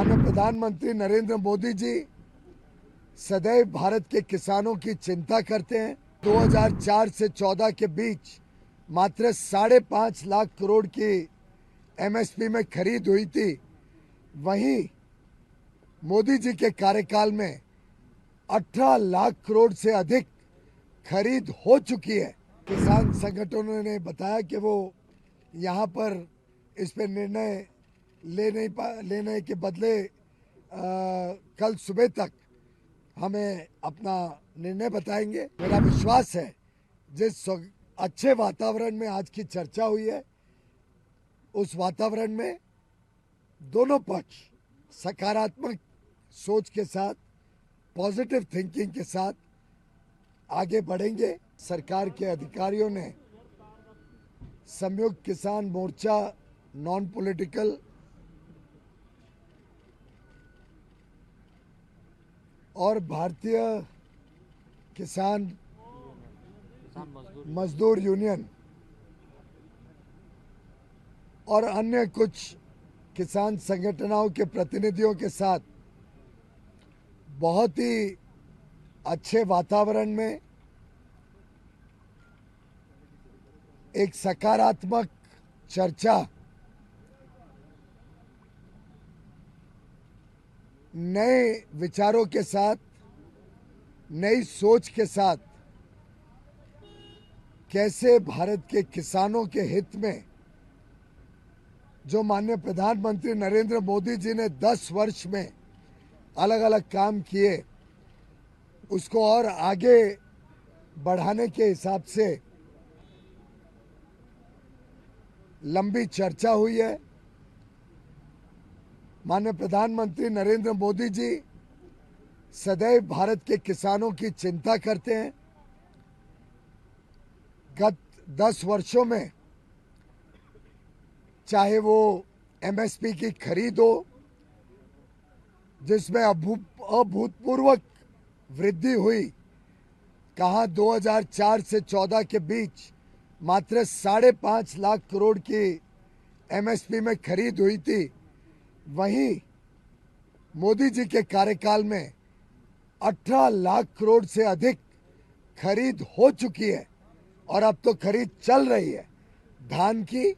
माननीय प्रधानमंत्री नरेंद्र मोदी जी सदैव भारत के किसानों की चिंता करते हैं। 2004 से 14 के बीच मात्र 5.5 लाख करोड़ की एमएसपी में खरीद हुई थी। वहीं मोदी जी के कार्यकाल में 18 लाख करोड़ से अधिक खरीद हो चुकी है। किसान संगठनों ने बताया कि वो यहाँ पर इस पर निर्णय लेने के बदले कल सुबह तक हमें अपना निर्णय बताएंगे। मेरा विश्वास है जिस अच्छे वातावरण में आज की चर्चा हुई है, उस वातावरण में दोनों पक्ष सकारात्मक सोच के साथ, पॉजिटिव थिंकिंग के साथ आगे बढ़ेंगे। सरकार के अधिकारियों ने संयुक्त किसान मोर्चा, नॉन पॉलिटिकल और भारतीय किसान मजदूर यूनियन और अन्य कुछ किसान संगठनों के प्रतिनिधियों के साथ बहुत ही अच्छे वातावरण में एक सकारात्मक चर्चा, नए विचारों के साथ, नई सोच के साथ कैसे भारत के किसानों के हित में जो माननीय प्रधानमंत्री नरेंद्र मोदी जी ने 10 वर्ष में अलग अलग काम किए, उसको और आगे बढ़ाने के हिसाब से लंबी चर्चा हुई है। माननीय प्रधानमंत्री नरेंद्र मोदी जी सदैव भारत के किसानों की चिंता करते हैं। गत 10 वर्षों में चाहे वो एमएसपी की खरीद हो, जिसमें अभूतपूर्व वृद्धि हुई, कहाँ 2004 से 14 के बीच मात्र 5.5 लाख करोड़ की एमएसपी में खरीद हुई थी। वहीं मोदी जी के कार्यकाल में 18 लाख करोड़ से अधिक खरीद हो चुकी है और अब तो खरीद चल रही है। धान की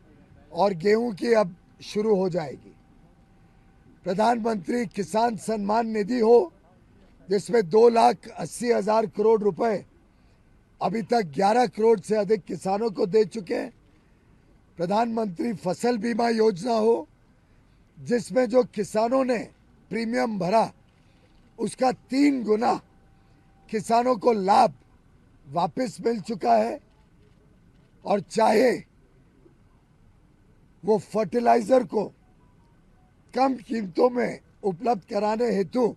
और गेहूं की अब शुरू हो जाएगी। प्रधानमंत्री किसान सम्मान निधि हो, जिसमें 2,80,000 करोड़ रुपए अभी तक 11 करोड़ से अधिक किसानों को दे चुके हैं। प्रधानमंत्री फसल बीमा योजना हो, जिसमें जो किसानों ने प्रीमियम भरा उसका 3 गुना किसानों को लाभ वापस मिल चुका है। और चाहे वो फर्टिलाइजर को कम कीमतों में उपलब्ध कराने हेतु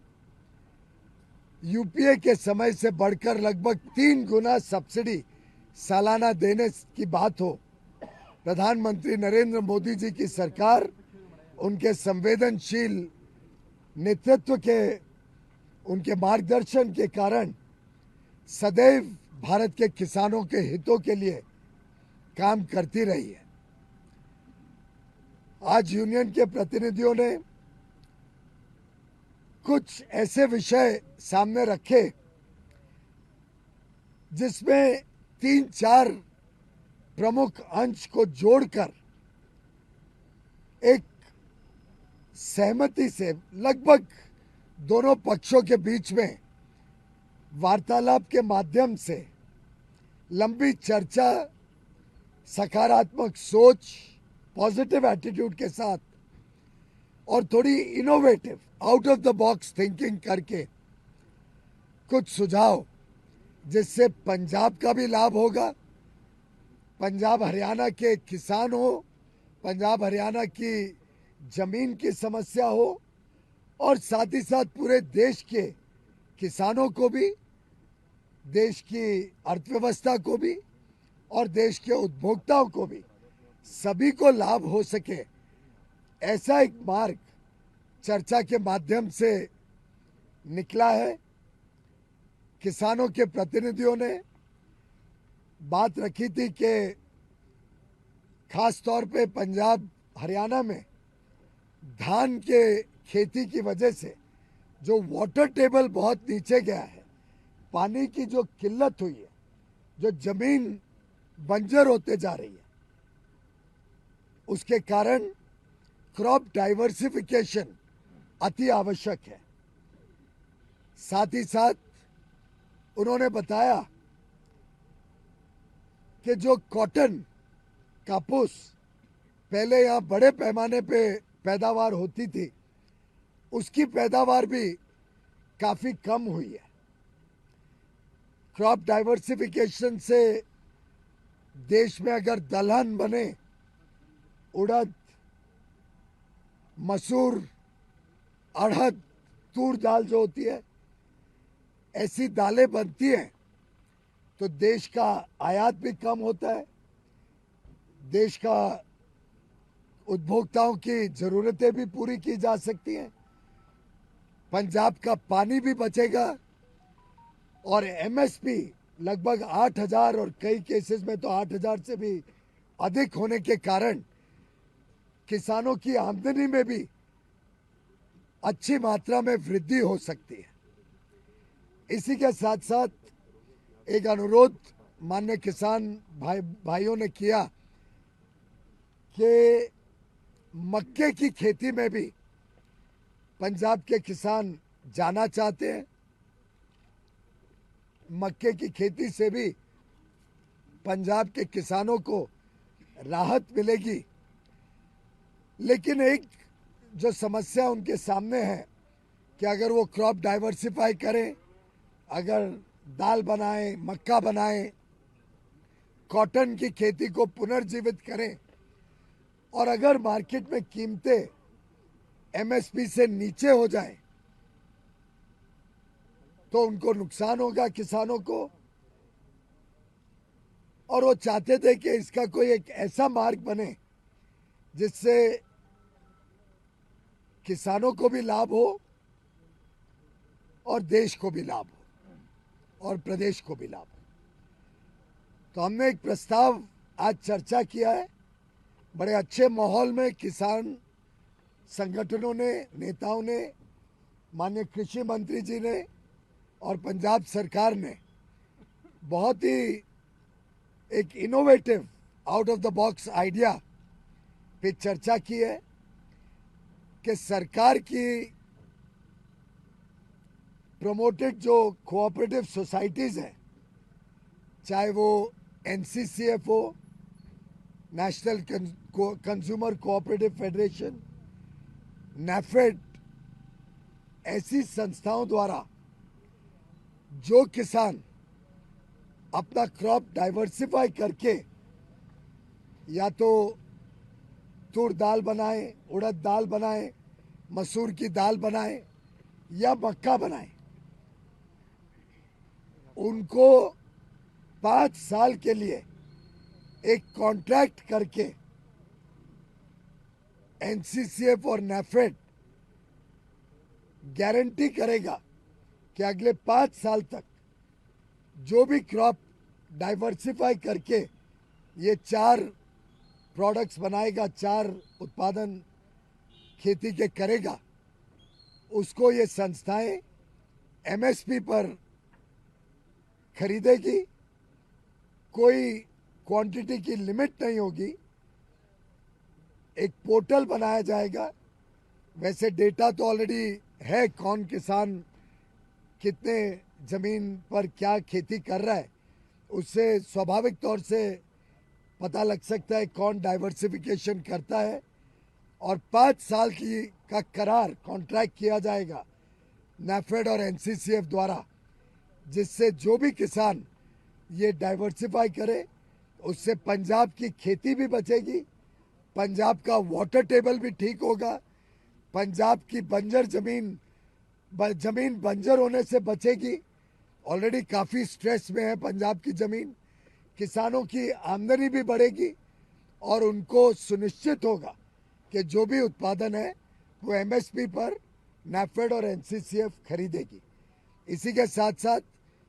यूपीए के समय से बढ़कर लगभग 3 गुना सब्सिडी सालाना देने की बात हो, प्रधानमंत्री नरेंद्र मोदी जी की सरकार उनके संवेदनशील नेतृत्व के, उनके मार्गदर्शन के कारण सदैव भारत के किसानों के हितों के लिए काम करती रही है। आज यूनियन के प्रतिनिधियों ने कुछ ऐसे विषय सामने रखे जिसमें 3-4 प्रमुख अंश को जोड़कर एक सहमति से लगभग दोनों पक्षों के बीच में वार्तालाप के माध्यम से लंबी चर्चा, सकारात्मक सोच, पॉजिटिव एटीट्यूड के साथ और थोड़ी innovative, out of the box thinking करके कुछ सुझाव, जिससे पंजाब का भी लाभ होगा, पंजाब हरियाणा के किसान हो, पंजाब हरियाणा की जमीन की समस्या हो और साथ ही साथ पूरे देश के किसानों को भी, देश की अर्थव्यवस्था को भी और देश के उपभोक्ताओं को भी, सभी को लाभ हो सके, ऐसा एक मार्ग चर्चा के माध्यम से निकला है। किसानों के प्रतिनिधियों ने बात रखी थी कि खास तौर पे पंजाब हरियाणा में धान के खेती की वजह से जो वाटर टेबल बहुत नीचे गया है, पानी की जो किल्लत हुई है, जो जमीन बंजर होते जा रही है, उसके कारण क्रॉप डाइवर्सिफिकेशन अति आवश्यक है। साथ ही साथ उन्होंने बताया कि जो कॉटन, कापूस पहले यहाँ बड़े पैमाने पे पैदावार होती थी, उसकी पैदावार भी काफी कम हुई है। क्रॉप डाइवर्सिफिकेशन से देश में अगर दलहन बने, उड़द, मसूर, अड़हद, तूर दाल जो होती है, ऐसी दालें बनती हैं तो देश का आयात भी कम होता है, देश का उपभोक्ताओं की जरूरतें भी पूरी की जा सकती हैं, पंजाब का पानी भी बचेगा और एमएसपी लगभग 8,000 और कई केसेस में तो 8,000 से भी अधिक होने के कारण किसानों की आमदनी में भी अच्छी मात्रा में वृद्धि हो सकती है। इसी के साथ साथ एक अनुरोध माननीय किसान भाइयों ने किया कि मक्के की खेती में भी पंजाब के किसान जाना चाहते हैं। मक्के की खेती से भी पंजाब के किसानों को राहत मिलेगी, लेकिन एक जो समस्या उनके सामने है कि अगर वो क्रॉप डाइवर्सिफाई करें, अगर दाल बनाएं, मक्का बनाएं, कॉटन की खेती को पुनर्जीवित करें और अगर मार्केट में कीमतें एमएसपी से नीचे हो जाएं तो उनको नुकसान होगा, किसानों को। और वो चाहते थे कि इसका कोई एक ऐसा मार्ग बने जिससे किसानों को भी लाभ हो और देश को भी लाभ हो और प्रदेश को भी लाभ हो। तो हमने एक प्रस्ताव आज चर्चा किया है, बड़े अच्छे माहौल में किसान संगठनों ने, नेताओं ने, माननीय कृषि मंत्री जी ने और पंजाब सरकार ने बहुत ही एक innovative out of the box idea पे चर्चा की है कि सरकार की प्रमोटेड जो कोऑपरेटिव सोसाइटीज हैं, चाहे वो एनसीसीएफ हो, national consumer cooperative federation, NAFED, ऐसी संस्थाओं द्वारा जो किसान अपना क्रॉप डाइवर्सिफाई करके या तो तूर दाल बनाए, उड़द दाल बनाए, मसूर की दाल बनाए या मक्का बनाए, उनको 5 साल के लिए एक कॉन्ट्रैक्ट करके एनसीसीएफ और नैफेड गारंटी करेगा कि अगले 5 साल तक जो भी क्रॉप डाइवर्सिफाई करके ये 4 प्रोडक्ट्स बनाएगा, 4 उत्पादन खेती के करेगा, उसको ये संस्थाएं एमएसपी पर खरीदेगी। कोई क्वांटिटी की लिमिट नहीं होगी। एक पोर्टल बनाया जाएगा। वैसे डेटा तो ऑलरेडी है, कौन किसान कितने जमीन पर क्या खेती कर रहा है, उससे स्वाभाविक तौर से पता लग सकता है कौन डाइवर्सिफिकेशन करता है। और 5 साल का करार, कॉन्ट्रैक्ट किया जाएगा नैफेड और एनसीसीएफ द्वारा, जिससे जो भी किसान ये डाइवर्सिफाई करे उससे पंजाब की खेती भी बचेगी, पंजाब का वाटर टेबल भी ठीक होगा, पंजाब की बंजर जमीन बंजर होने से बचेगी। ऑलरेडी काफ़ी स्ट्रेस में है पंजाब की ज़मीन। किसानों की आमदनी भी बढ़ेगी और उनको सुनिश्चित होगा कि जो भी उत्पादन है वो एमएसपी पर नैफेड और एनसीसीएफ खरीदेगी। इसी के साथ साथ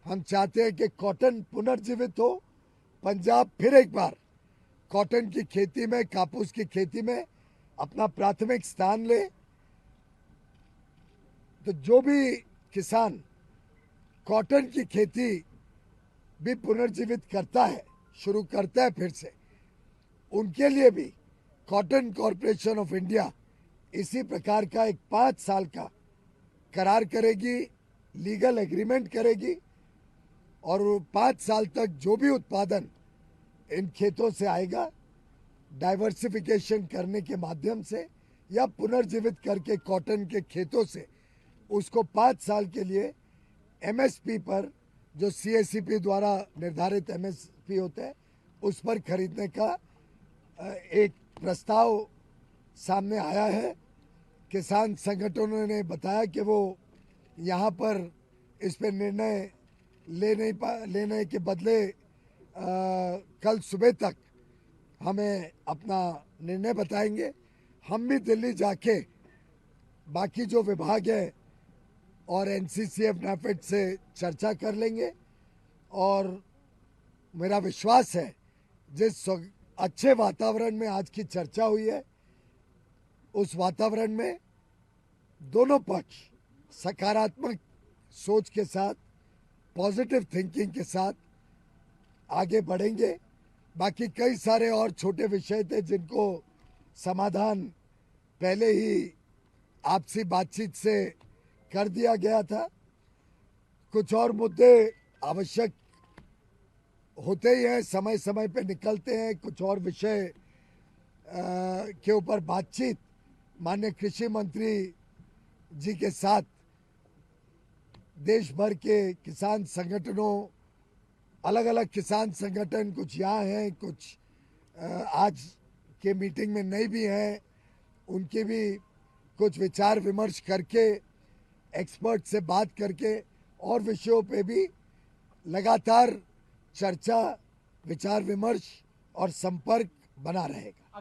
हम चाहते हैं कि कॉटन पुनर्जीवित हो, पंजाब फिर एक बार कॉटन की खेती में, कापूस की खेती में अपना प्राथमिक स्थान ले। तो जो भी किसान कॉटन की खेती भी पुनर्जीवित करता है, शुरू करता है फिर से, उनके लिए भी कॉटन कॉरपोरेशन ऑफ इंडिया इसी प्रकार का एक 5 साल का करार करेगी, लीगल एग्रीमेंट करेगी और 5 साल तक जो भी उत्पादन इन खेतों से आएगा, डाइवर्सिफिकेशन करने के माध्यम से या पुनर्जीवित करके कॉटन के खेतों से उसको 5 साल के लिए एमएसपी पर, जो सीएससीपी द्वारा निर्धारित एमएसपी होते हैं, उस पर खरीदने का एक प्रस्ताव सामने आया है। किसान संगठनों ने बताया कि वो यहाँ पर इस पर निर्णय लेने के बदले कल सुबह तक हमें अपना निर्णय बताएंगे। हम भी दिल्ली जाके बाकी जो विभाग है और एनसीसीएफ नैफेड से चर्चा कर लेंगे और मेरा विश्वास है जिस अच्छे वातावरण में आज की चर्चा हुई है, उस वातावरण में दोनों पक्ष सकारात्मक सोच के साथ, पॉजिटिव थिंकिंग के साथ आगे बढ़ेंगे। बाकी कई सारे और छोटे विषय थे जिनको समाधान पहले ही आपसी बातचीत से कर दिया गया था। कुछ और मुद्दे आवश्यक होते ही हैं, समय समय पे निकलते हैं। कुछ और विषय के ऊपर बातचीत माननीय कृषि मंत्री जी के साथ देश भर के किसान संगठनों, अलग अलग किसान संगठन, कुछ यहाँ हैं, कुछ आज के मीटिंग में नहीं भी हैं, उनके भी कुछ विचार विमर्श करके, एक्सपर्ट से बात करके और विषयों पे भी लगातार चर्चा, विचार विमर्श और संपर्क बना रहेगा।